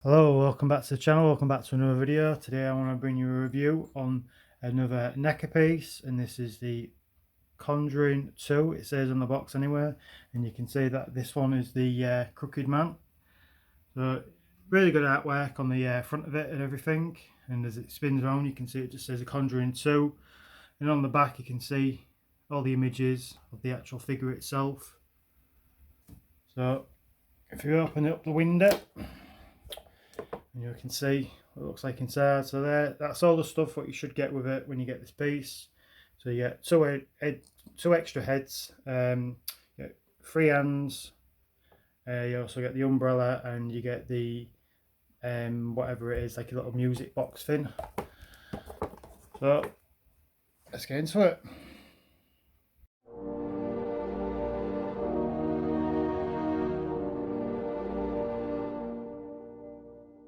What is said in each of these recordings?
Hello, welcome back to the channel, welcome back to another video. Today I want to bring you a review on another neca piece, and this is the Conjuring 2, it says on the box anyway, and you can see that this one is the Crooked Man. So really good artwork on the front of it and everything, and as it spins around you can see it just says a Conjuring 2, and on the back you can see all the images of the actual figure itself. So if you open up the window, and you can see what it looks like inside. So that's all the stuff what you should get with it when you get this piece. So you get two extra heads, you get 3 hands, you also get the umbrella, and you get the whatever it is, like a little music box thing. So let's get into it.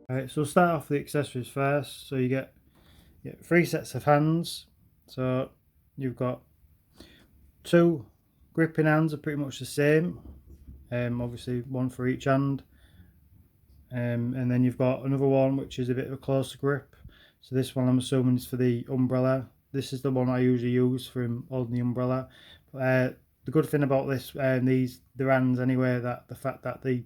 Right, so we'll start off with the accessories first. So you get 3 sets of hands. So you've got 2 gripping hands, are pretty much the same. Obviously one for each hand. And then you've got another one which is a bit of a closer grip. So this one I'm assuming is for the umbrella. This is the one I usually use for holding the umbrella. The good thing about this, the hands anyway, that the fact that the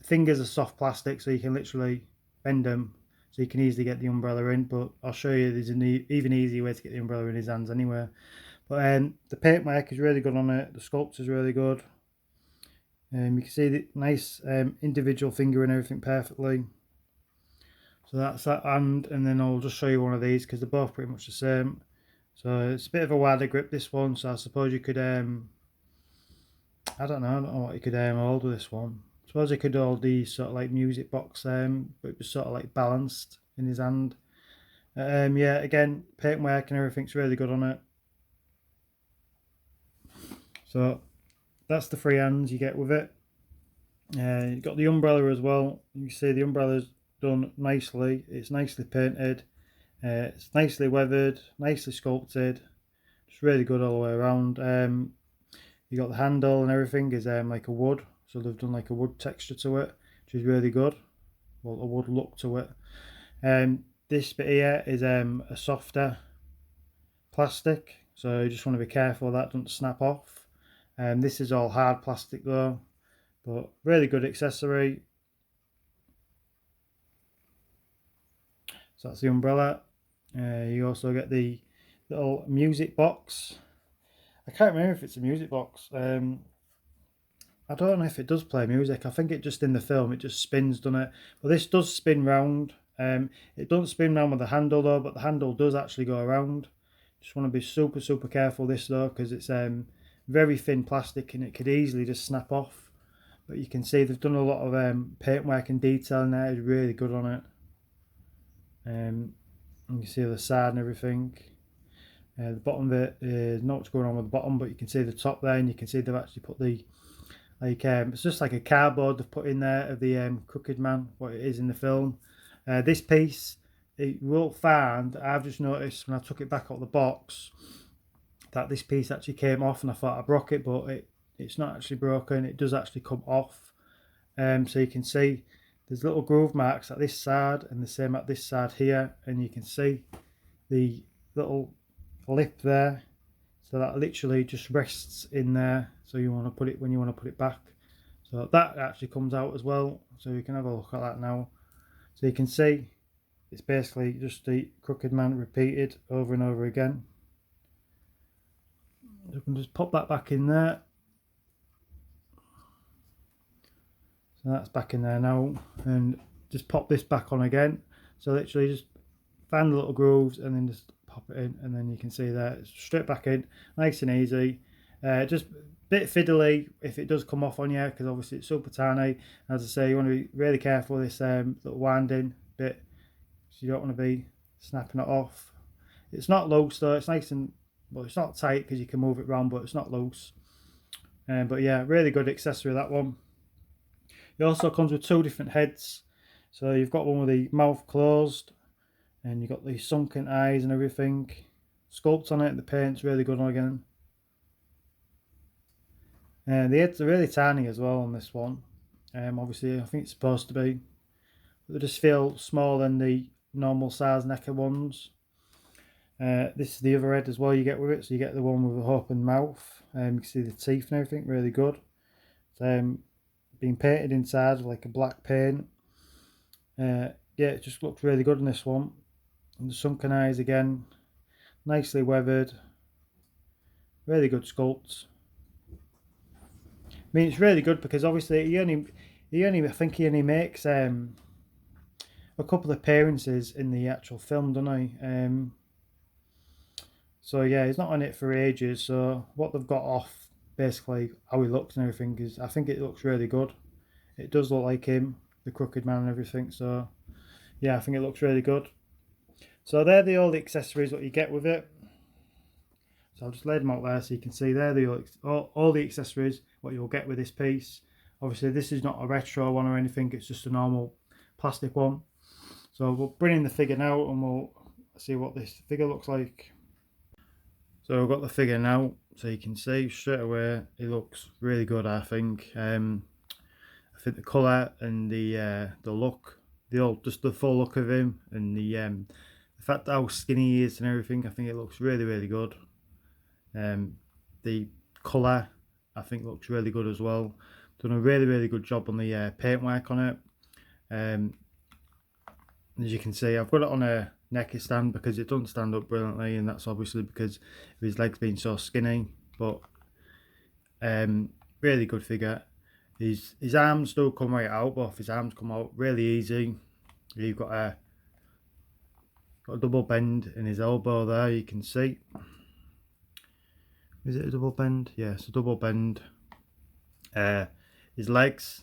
fingers are soft plastic, so you can literally bend them, so you can easily get the umbrella in. But I'll show you there's an even easier way to get the umbrella in his hands anyway. But the paintwork is really good on it. The sculpt is really good. You can see the nice individual finger and everything perfectly. So that's that hand, and then I'll just show you one of these because they're both pretty much the same. So it's a bit of a wider grip, this one, so I suppose you could I don't know what you could hold with this one. I suppose you could hold the sort of like music box, but it was sort of like balanced in his hand. Yeah, again, paintwork and everything's really good on it. So that's the 3 hands you get with it. You've got the umbrella as well. You can see the umbrella's done nicely. It's nicely painted. It's nicely weathered, nicely sculpted. It's really good all the way around. You got the handle and everything is like a wood, so they've done like a wood texture to it, which is really good. Well, a wood look to it. This bit here is a softer plastic, so you just want to be careful that doesn't snap off. This is all hard plastic though, but really good accessory. So that's the umbrella. You also get the little music box. I can't remember if it's a music box. I don't know if it does play music. I think it just in the film it just spins, doesn't it? Well, this does spin round. It doesn't spin round with the handle though, but the handle does actually go around. Just want to be super careful this though, because it's very thin plastic and it could easily just snap off. But you can see they've done a lot of paintwork and detail in there. It's really good on it. You can see the side and everything. The bottom of it is not what's going on with the bottom, but you can see the top there, and you can see they've actually put the it's just like a cardboard they've put in there of the Crooked Man, what it is in the film. This piece, you will find, I've just noticed when I took it back out of the box that this piece actually came off, and I thought I broke it, but it's not actually broken. It does actually come off. So you can see there's little groove marks at this side and the same at this side here, and you can see the little lip there, so that literally just rests in there, so you want to put it when you want to put it back. So that actually comes out as well, so you can have a look at that now. So you can see it's basically just the Crooked Man repeated over and over again. You can just pop that back in there. So that's back in there now, and just pop this back on again. So literally just find the little grooves and then just pop it in, and then you can see that it's straight back in, nice and easy. Just a bit fiddly if it does come off on you, because obviously it's super tiny. As I say, you want to be really careful with this little winding bit, so you don't want to be snapping it off. It's not loose though, it's nice and, well, it's not tight because you can move it around, but it's not loose. But yeah, really good accessory, that one. It also comes with 2 different heads. So you've got one with the mouth closed, and you've got the sunken eyes and everything. Sculpt on it, the paint's really good on again. And the heads are really tiny as well on this one. Obviously I think it's supposed to be. They just feel smaller than the normal size neca ones. This is the other head as well you get with it. So you get the one with the open mouth. You can see the teeth and everything, really good. It's been painted inside with like a black paint. Yeah, it just looks really good in this one. And the sunken eyes again, nicely weathered. Really good sculpts. I mean, it's really good because obviously I think he only makes a couple of appearances in the actual film, doesn't he? So yeah, he's not on it for ages. So what they've got off, basically how he looks and everything, is I think it looks really good. It does look like him, the crooked man and everything. So yeah, I think it looks really good. So they're all the accessories what you get with it. So I'll just lay them out there so you can see they're all the accessories what you'll get with this piece. Obviously this is not a retro one or anything, it's just a normal plastic one. So we'll bring in the figure now and we'll see what this figure looks like. So I've got the figure now, so you can see straight away it looks really good. I think the colour and the look, just the full look of him, and the fact how skinny he is and everything, I think it looks really good. The colour I think looks really good as well. Done a really good job on the paintwork on it. As you can see, I've got it on a neca stand because it doesn't stand up brilliantly, and that's obviously because of his legs being so skinny. But really good figure. His arms do come right out, both his arms come out really easy. You've got a double bend in his elbow there, you can see. Is it a double bend? Yeah, it's a double bend. His legs,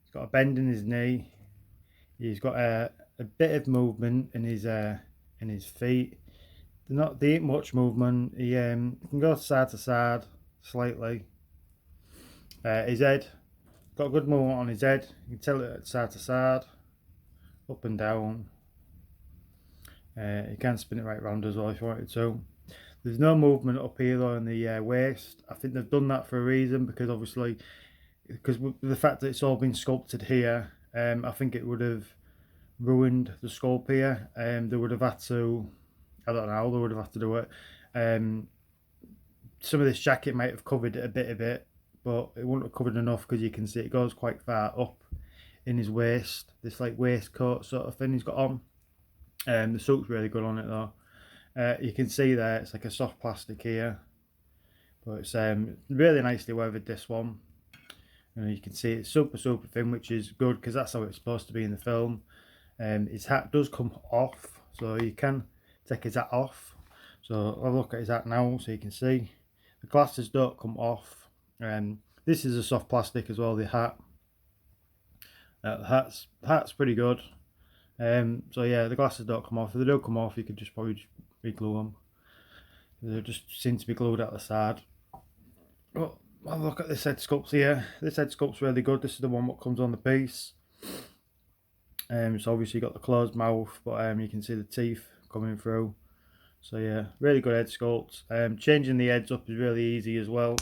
he's got a bend in his knee. He's got a bit of movement in his feet. There ain't much movement. He can go side to side slightly. His head, got good movement on his head. You can tell it side to side, up and down. You can spin it right round as well if you wanted to. There's no movement up here though in the waist. I think they've done that for a reason, because obviously, because with the fact that it's all been sculpted here, I think it would have ruined the sculpt here. They would have had to, I don't know how they would have had to do it. Some of this jacket might have covered it a bit, but it wouldn't have covered enough, because you can see it goes quite far up in his waist. This like waistcoat sort of thing he's got on. The suit's really good on it though. You can see there it's like a soft plastic here, but it's really nicely weathered, this one. And you can see it's super thin, which is good because that's how it's supposed to be in the film. His hat does come off, so you can take his hat off. So I'll look at his hat now so you can see the glasses don't come off. This is a soft plastic as well, the hat. The hat's pretty good. So yeah, the glasses don't come off. If they do come off, you could probably just re-glue them. They just seem to be glued at the side. But I'll look at this head sculpt here. This head sculpt's really good. This is the one that comes on the piece. So obviously you got the closed mouth, but you can see the teeth coming through. So yeah, really good head sculpt. Changing the heads up is really easy as well.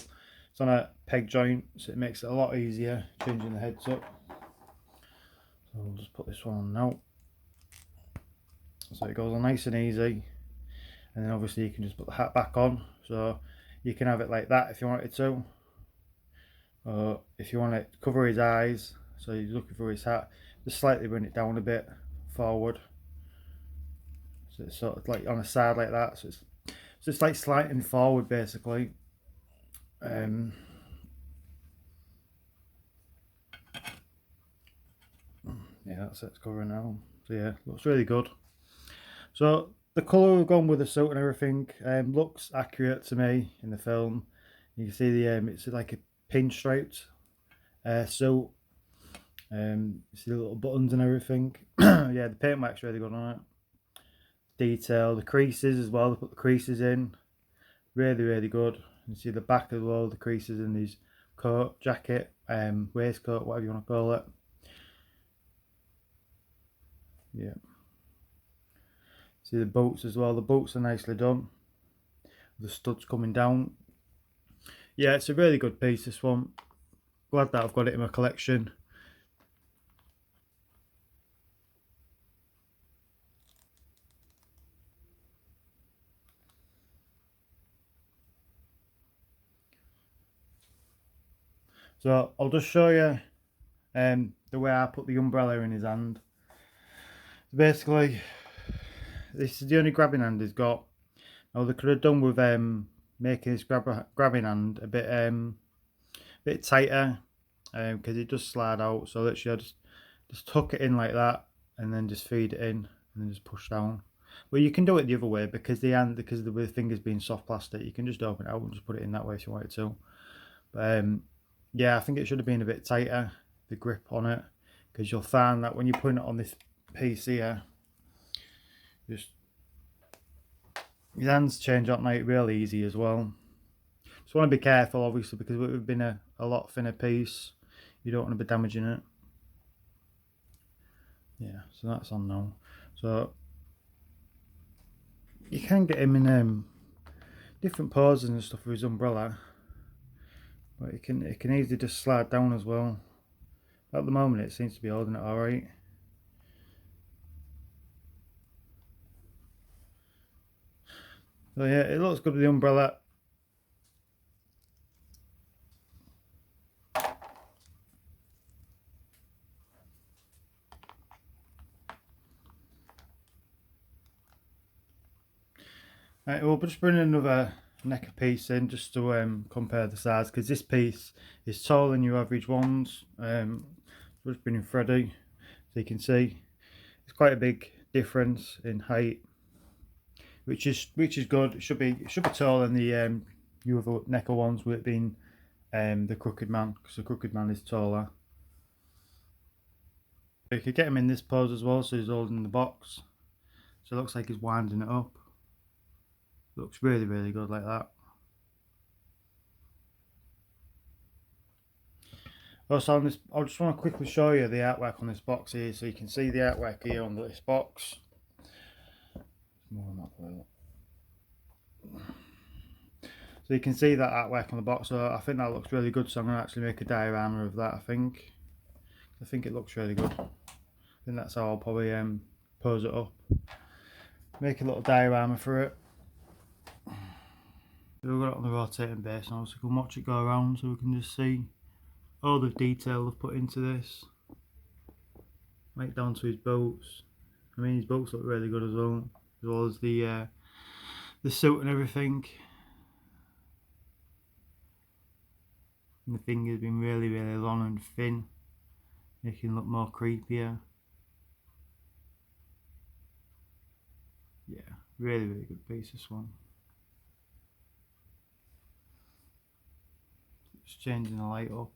It's on a peg joint, so it makes it a lot easier changing the heads up. So I'll just put this one on now. So it goes on nice and easy, and then obviously you can just put the hat back on. So you can have it like that if you wanted to, or if you want to cover his eyes, so he's looking through his hat, just slightly bring it down a bit forward, so it's sort of like on a side like that, so it's like slanting forward basically. Yeah, that's it, it's covering now. So yeah, looks really good. So the colour we've gone with the suit and everything looks accurate to me in the film. You can see it's like a pinstriped suit. You see the little buttons and everything. Yeah, the paintwork's really good on it. Detail, the creases as well, they put the creases in. Really good. You see the back as well, the creases in his coat, jacket, waistcoat, whatever you want to call it. Yeah. See the boots as well, the boots are nicely done. The studs coming down. Yeah, it's a really good piece, this one. Glad that I've got it in my collection. So I'll just show you the way I put the umbrella in his hand. Basically, this is the only grabbing hand he's got. Now they could have done with making his grabbing hand a bit tighter, because it does slide out. So literally, I just tuck it in like that, and then just feed it in, and then just push down. Well, you can do it the other way because the fingers being soft plastic, you can just open it out and just put it in that way if you wanted to. But yeah, I think it should have been a bit tighter, the grip on it, because you'll find that when you're putting it on this piece here, just your hands change out night real easy as well. Just want to be careful, obviously, because it would have been a lot thinner piece. You don't want to be damaging it. Yeah, so that's on now. So you can get him in different poses and stuff with his umbrella, but it can easily just slide down as well. At the moment, it seems to be holding it all right. So yeah, it looks good with the umbrella. Right, we'll just bring another neca piece in just to compare the size, because this piece is taller than your average ones. Just bringing Freddy, so you can see it's quite a big difference in height, which is good. It should be taller than the your other neca ones, with it being the crooked man, because the crooked man is taller. You could get him in this pose as well, so he's holding the box, so it looks like he's winding it up. Looks really good like that. Also on this, I just want to quickly show you the artwork on this box here, so you can see the artwork here on this box. So you can see that artwork on the box, so I think that looks really good, so I'm going to actually make a diorama of that. I think it looks really good. I think that's how I'll probably pose it up. Make a little diorama for it. We've got it on the rotating base now, so we can watch it go around, so we can just see all the detail I've put into this. Right down to his boots. I mean, his boots look really good as well as the suit and everything. And the fingers being really long and thin, making it look more creepier. Yeah, really good piece, this one. Just changing the light up.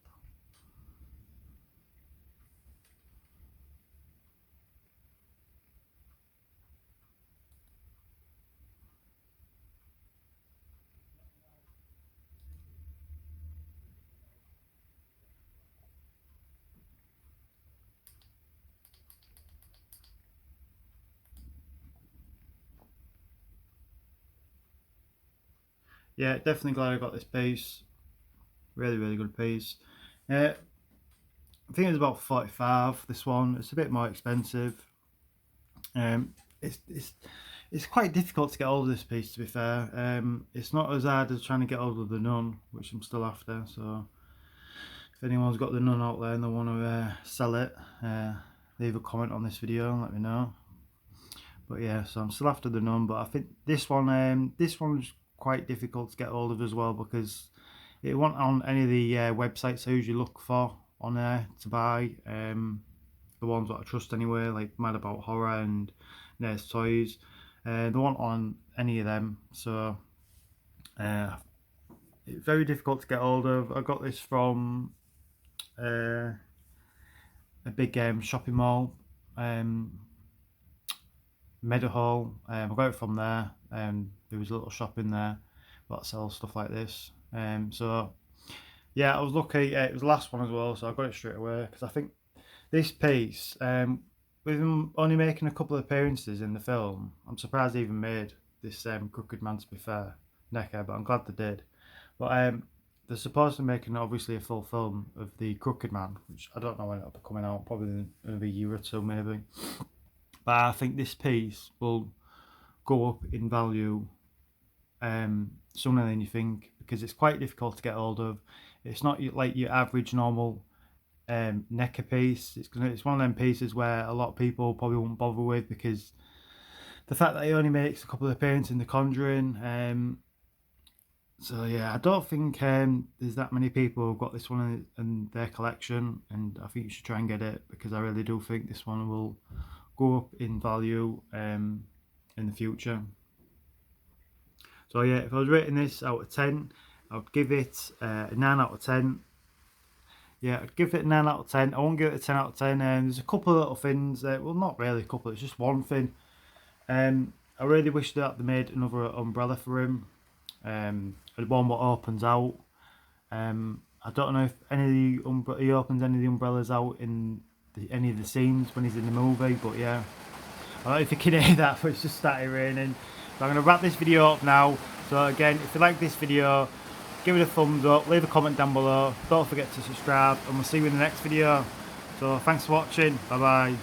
Yeah, definitely glad I got this piece. Really good piece. I think it's about 45. This one, it's a bit more expensive. It's quite difficult to get hold of this piece, to be fair. It's not as hard as trying to get hold of the Nun, which I'm still after. So if anyone's got the Nun out there and they want to sell it, leave a comment on this video and let me know. But yeah, so I'm still after the Nun, but I think this one's quite difficult to get hold of as well, because it wasn't on any of the websites I usually look for on there to buy. The ones that I trust anyway, like Mad About Horror and Nurse Toys. They weren't on any of them, so it's very difficult to get hold of. I got this from a big shopping mall, Meadowhall. I got it from there. There was a little shop in there that sells stuff like this. So yeah, I was lucky. It was the last one as well, so I got it straight away, because I think this piece, with him only making a couple of appearances in the film, I'm surprised they even made this Crooked Man, to be fair, neca, but I'm glad they did. But they're supposed to be making obviously a full film of the Crooked Man, which I don't know when it'll be coming out, probably in another year or two maybe. But I think this piece will go up in value sooner than you think, because it's quite difficult to get hold of. It's not like your average normal neca piece. It's one of them pieces where a lot of people probably won't bother with, because the fact that he only makes a couple of appearances in The Conjuring. So yeah, I don't think there's that many people who've got this one in their collection, and I think you should try and get it, because I really do think this one will go up in value in the future. So yeah, if I was rating this out of 10, I would give it a 9 out of 10. Yeah, I'd give it a 9 out of 10. I won't give it a 10 out of 10. There's a couple of little things, well, not really a couple, it's just one thing. I really wish that they made another umbrella for him. The one that opens out. I don't know if he opens any of the umbrellas out in any of the scenes when he's in the movie, but yeah. I don't know if you can hear that, but it's just started raining. So I'm going to wrap this video up now. So again, if you like this video, give it a thumbs up, leave a comment down below, don't forget to subscribe, and we'll see you in the next video. So thanks for watching, bye bye.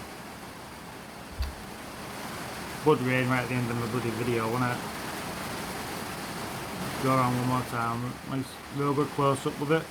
Blood rain right at the end of my bloody video, wasn't it? Go around one more time, nice real good close up with it.